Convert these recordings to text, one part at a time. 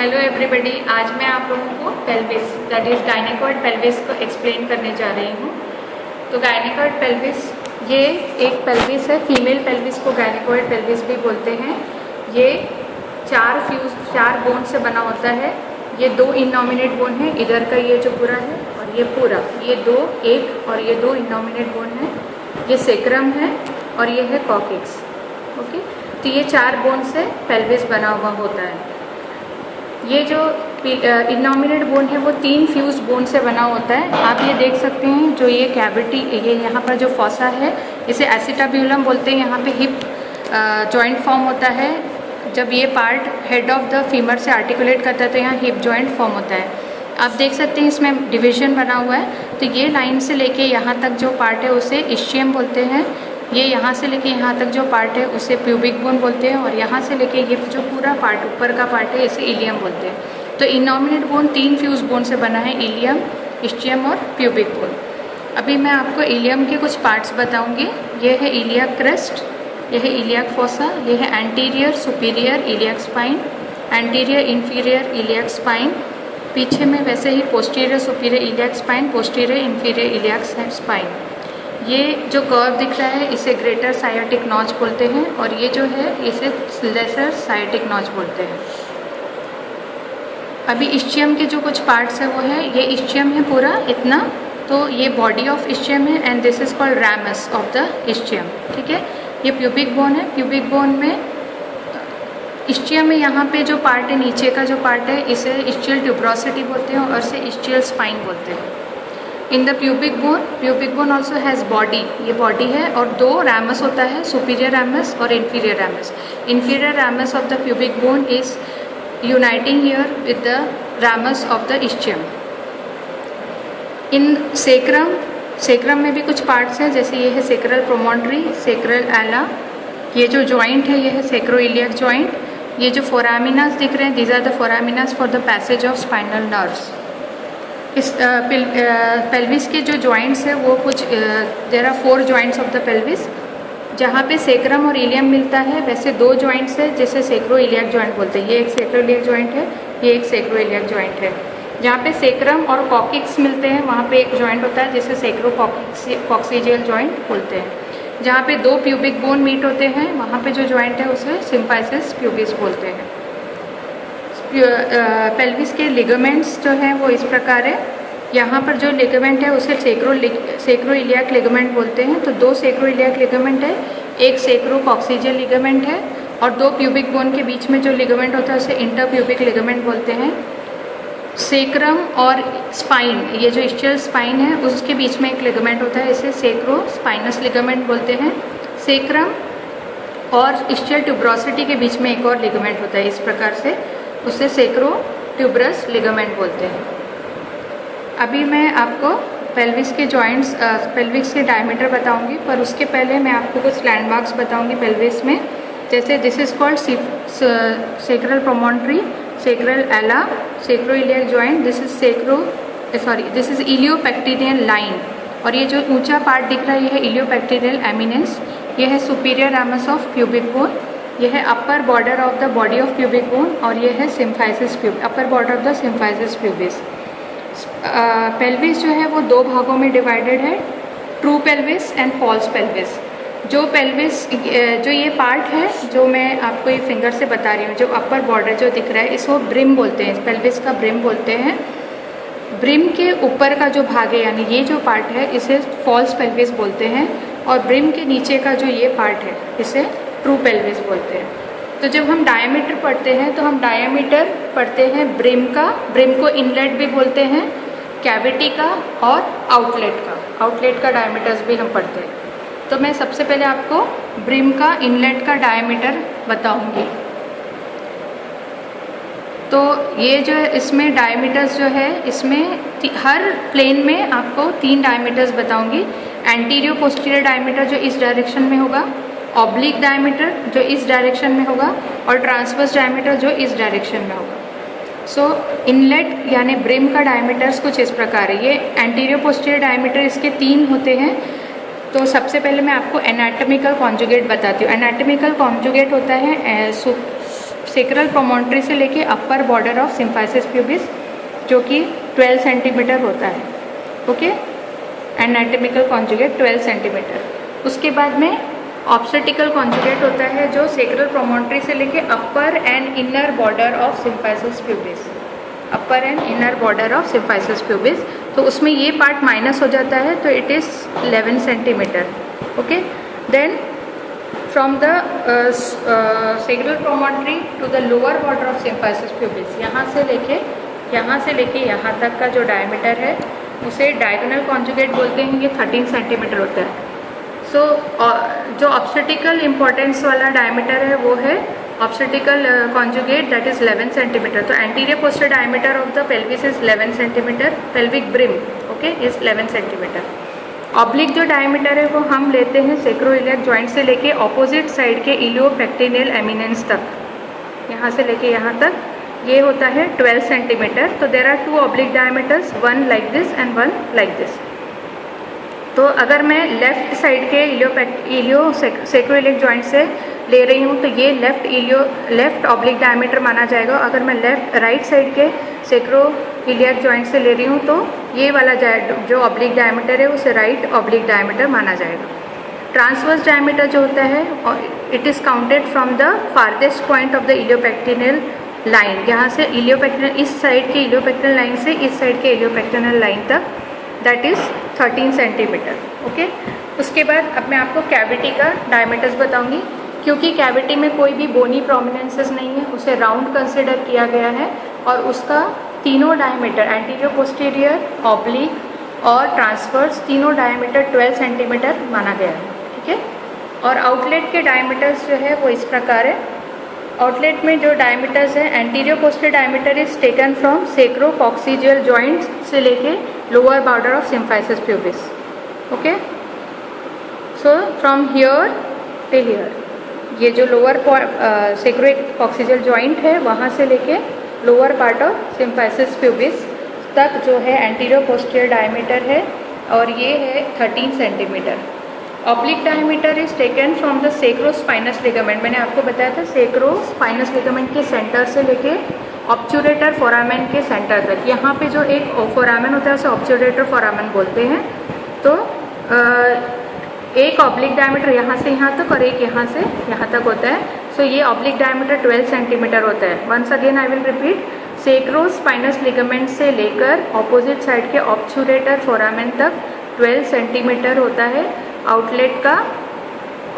Hello everybody, आज मैं आप लोगों को pelvis that is gynaecoid pelvis को एक्सप्लेन करने जा रही हूँ। तो गायनेकॉइड पेल्विस ये एक पेल्विस है, फीमेल पेल्विस को गायनेकॉइड पेल्विस भी बोलते हैं। ये चार बोन से बना होता है। ये 2 इननॉमिनेट बोन है, इधर का ये जो पूरा है और ये पूरा, ये 2 एक और ये 2 इननॉमिनेट बोन है। ये सेक्रम है और ये है कॉक्सिक्स। ओके, तो ये 4 बोन से पेल्विस बना हुआ होता है। ये जो इननॉमिनेट बोन है वो 3 फ्यूज्ड बोन से बना होता है। आप ये देख सकते हैं, जो ये कैविटी, ये यहाँ पर जो फॉसा है इसे एसिटाब्यूलम बोलते हैं। यहाँ पे हिप जॉइंट फॉर्म होता है। जब ये part head of the femur से आर्टिकुलेट करता है तो यहाँ हिप जॉइंट फॉर्म होता है। आप देख सकते हैं इसमें डिवीजन बना हुआ है। तो ये लाइन से लेके यहाँ तक जो पार्ट है उसे इस्चियम बोलते हैं। ये यहाँ से लेके यहाँ तक जो पार्ट है उसे प्यूबिक बोन बोलते हैं। और यहाँ से लेके ये जो पूरा पार्ट ऊपर का पार्ट है इसे इलियम बोलते हैं। तो इननॉमिनेट बोन 3 फ्यूज बोन से बना है, इलियम, इस्चियम और प्यूबिक बोन। अभी मैं आपको इलियम के कुछ पार्ट्स बताऊंगी। ये है इलियाक क्रेस्ट, ये है इलियाक फोसा, ये है anterior superior iliac spine, anterior inferior iliac spine, पीछे में वैसे ही posterior superior iliac spine, posterior inferior iliac spine. ये जो कर्व दिख रहा है इसे ग्रेटर साइटिक नॉच बोलते हैं और ये जो है इसे लेसर साइटिक नॉच बोलते हैं। अभी इस्चियम के जो कुछ पार्ट्स है वो है, ये इस्चियम है पूरा इतना, तो ये बॉडी ऑफ इस्चियम है and this is called ramus of the ischium. ठीक है, ये प्यूबिक बोन है। प्यूबिक बोन में इस्चियम में यहाँ पे जो पार्ट है, नीचे का जो पार्ट है, इसे इस्चियल ट्यूब्रोसिटी बोलते हैं और इसे इस्चियल स्पाइन बोलते हैं। In the pubic bone also has body, ये बॉडी है और 2 रैमस होता है, सुपीरियर रैमस और inferior ramus. Inferior ramus of the pubic bone is uniting here with the ramus of the ischium. In sacrum में भी कुछ पार्ट्स हैं, जैसे ये है सेक्रल प्रोमोन्ट्री, सेक्रल एला। ये जो जॉइंट है ये है सेक्रोइलियक जॉइंट। ये जो फोरामिनास दिख रहे हैं, these are the foraminas for the passage of spinal nerves. इस पेल्विस के जो जॉइंट्स है वो कुछ there are 4 joints of the pelvis. जहाँ पे सेक्रम और इलियम मिलता है वैसे 2 जॉइंट्स है जिसे सेक्रोइलियक जॉइंट बोलते हैं। ये एक सेक्रोइलियक जॉइंट है, ये एक सेक्रोइलियक जॉइंट है। जहाँ पे सेक्रम और कॉक्सिक्स मिलते हैं वहाँ पे एक जॉइंट होता है जिसे सेक्रोकॉक्सिजियल जॉइंट बोलते हैं। जहाँ पे 2 प्यूबिक बोन मीट होते हैं वहाँ पे जो जॉइंट है उसे सिम्फाइसिस प्यूबिस बोलते हैं। पेल्विस के लिगामेंट्स जो हैं वो इस प्रकार है। यहाँ पर जो लिगामेंट है उसे सेक्रोइलियक लिगामेंट बोलते हैं। तो 2 सेक्रोइलियक लिगामेंट है, एक सेक्रोकॉक्सिजियल लिगामेंट है और 2 प्यूबिक बोन के बीच में जो लिगामेंट होता है उसे इंटरप्यूबिक लिगामेंट बोलते हैं। सेक्रम और स्पाइन, ये जो इस्चियल स्पाइन है उसके बीच में एक लिगामेंट होता है, इसे सेक्रोस्पाइनस लिगामेंट बोलते हैं। सेक्रम और इस्चियल ट्यूब्रोसिटी के बीच में एक और लिगामेंट होता है, इस प्रकार से उसे सेक्रोट्यूबरस लिगामेंट बोलते हैं। अभी मैं आपको पेल्विस के जॉइंट्स, पेल्विस के डायमीटर बताऊंगी, पर उसके पहले मैं आपको कुछ लैंडमार्क्स बताऊंगी पेल्विस में। जैसे this is called sacral promontory, sacral एला, सेक्रोइलियक जॉइंट, दिस इज इलियोपेक्टिनियल लाइन। और ये जो ऊंचा पार्ट दिख रहा है ये है इलियोपेक्टिनियल एमिनेंस। ये है superior ramus of pubic bone, ये है upper border of the body of pubic bone और ये है symphysis pubis, upper border of the symphysis pubis. Pelvis जो है वो 2 भागों में डिवाइडेड है, true pelvis and false pelvis. जो पेल्विस, जो ये पार्ट है जो मैं आपको ये फिंगर से बता रही हूँ, जो अपर बॉर्डर जो दिख रहा है इसको ब्रिम बोलते हैं, पेल्विस का ब्रिम बोलते हैं। ब्रिम के ऊपर का जो भाग है यानी ये जो पार्ट है इसे फॉल्स पेल्विस बोलते हैं और ब्रिम के नीचे का जो ये पार्ट है इसे ट्रू पेल्विस बोलते हैं। तो जब हम डायमीटर पढ़ते हैं तो हम डायमीटर पढ़ते हैं ब्रिम का, ब्रिम को इनलेट भी बोलते हैं, कैविटी का और आउटलेट का डायमीटर्स भी हम पढ़ते हैं। तो मैं सबसे पहले आपको ब्रिम का इनलेट का डायमीटर बताऊंगी। तो ये जो है इसमें डायमीटर्स जो है इसमें हर प्लेन में आपको 3 डायमीटर्स बताऊंगी। एंटीरियर पोस्टीरियर डायमीटर जो इस डायरेक्शन में होगा, ऑब्लिक डायमीटर जो इस डायरेक्शन में होगा और ट्रांसवर्स डायमीटर जो इस डायरेक्शन में होगा। सो इनलेट यानी ब्रिम का डायमीटर्स कुछ इस प्रकार है। ये एंटीरियर पोस्टीरियर डायमीटर इसके 3 होते हैं। तो सबसे पहले मैं आपको एनाटॉमिकल कॉन्जुगेट बताती हूँ। एनाटॉमिकल कॉन्जुगेट होता है सेक्रल प्रोमोन्ट्री से लेके अपर बॉर्डर ऑफ सिम्फाइसिस प्यूबिस जो कि 12 सेंटीमीटर होता है, ओके, एनाटॉमिकल कॉन्जुगेट 12 सेंटीमीटर। उसके बाद में ऑब्स्टेटिकल कॉन्जुगेट होता है जो सेक्रल प्रोमोन्ट्री से लेके upper end inner border of symphysis pubis, upper end inner border of symphysis pubis. तो उसमें ये पार्ट माइनस हो जाता है, तो it is 11 centimetre, okay. Then from the sacral promontory to the lower border of symphysis pubis, यहाँ से लेके यहाँ तक का जो डायमीटर है उसे डायगोनल कॉन्जुगेट बोलते हैं, ये 13 सेंटीमीटर होता है। सो जो ऑब्स्टेटिकल इम्पोर्टेंस वाला डायमीटर है वो है obstetrical conjugate, that is 11 centimetre. तो anterior posterior diameter of the pelvis is 11 centimetre, pelvic brim, okay, is 11 centimetre. Oblique जो डायमीटर है वो हम लेते हैं सेक्रोइलियक जॉइंट से लेके ऑपोजिट साइड के इलियोपेक्टिनियल एमिनेंस तक, यहाँ से लेके यहाँ तक, ये होता है 12 सेंटीमीटर। तो there are 2 oblique diameters, one like this and one like this. तो अगर मैं लेफ्ट साइड के इलियो सेक्रोइलियक जॉइंट से ले रही हूँ तो ये लेफ्ट ऑब्लिक डायमीटर माना जाएगा। अगर मैं राइट साइड के सेक्रोइलियक जॉइंट से ले रही हूँ तो ये वाला जो ऑब्लिक डायमीटर है उसे राइट ऑब्लिक डायमीटर माना जाएगा। ट्रांसवर्स डायमीटर जो होता है it is counted from the farthest point of the iliopectineal line, यहाँ से इलियोपेक्टिनल, इस साइड के इलियोपेक्टिनल लाइन से इस साइड के इलियोपेक्टिनल लाइन तक, दैट इज़ 13 सेंटीमीटर, ओके। उसके बाद अब मैं आपको कैविटी का डायमीटर्स बताऊंगी, क्योंकि कैविटी में कोई भी बोनी प्रोमिनेंसेस नहीं है, उसे राउंड कंसिडर किया गया है और उसका तीनों डायमीटर, एंटीरियर पोस्टीरियर, ऑब्लिक और ट्रांसवर्स, तीनों डायमीटर 12 सेंटीमीटर माना गया है, ठीक है। और आउटलेट के डायमीटर्स जो है वो इस प्रकार है। आउटलेट में जो डायमीटर्स है, anterior posterior diameter is taken from sacrococcygeal joint से लेके lower border of symphysis pubis, okay. So from here till here, ये जो लोअर सेक्रोकॉक्सिजियल जॉइंट है वहाँ से लेके lower part of symphysis pubis तक जो है एंटीरियर पोस्टीरियर डायमीटर है और ये है 13 centimetre. Oblique diameter is taken from the sacrospinous ligament, मैंने आपको बताया था सेक्रोस्पाइनस लिगामेंट के सेंटर से लेके ऑब्चुरेटर फोरामेन के सेंटर तक, यहाँ पे जो एक फोरामेन होता है उसे ऑब्चुरेटर फोरामेन बोलते हैं। तो एक ऑब्लिक डायमीटर यहाँ से यहाँ तक और एक यहाँ से यहाँ तक होता है। सो ये ऑब्लिक डायमीटर 12 सेंटीमीटर होता है। Once again I will repeat, sacrospinous ligament से लेकर ऑपोजिट साइड के ऑब्चुरेटर फोरामेन तक 12 सेंटीमीटर होता है आउटलेट का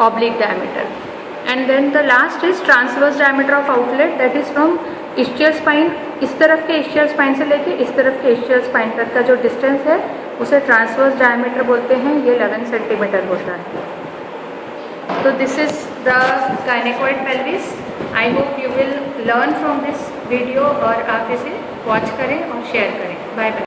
oblique diameter. And then the last is transverse diameter of outlet, that is from ischial spine, इस तरफ के इस्चियल स्पाइन से लेके इस तरफ के इस्चियल स्पाइन तक का जो डिस्टेंस है उसे ट्रांसवर्स डायमीटर बोलते हैं, ये 11 सेंटीमीटर होता है। तो this is the gynaecoid pelvis. I hope you will learn from this video और आप इसे वॉच करें और शेयर करें। Bye bye.